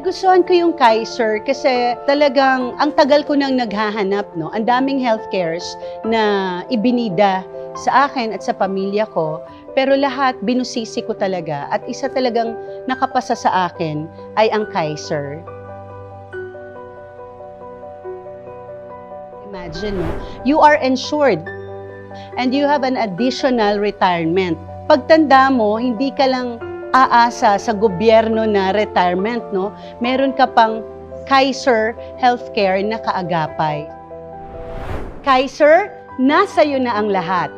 Nagustuhan ko yung Kaiser kasi talagang ang tagal ko nang naghahanap, no? Ang daming healthcares na ibinida sa akin at sa pamilya ko, pero lahat binusisi ko talaga at isa talagang nakapasa sa akin ay ang Kaiser. Imagine, no? You are insured and you have an additional retirement. Pagtanda mo, hindi ka lang aasa sa gobyerno na retirement, no? Meron ka pang Kaiser Healthcare na kaagapay. Kaiser, nasa iyo na ang lahat.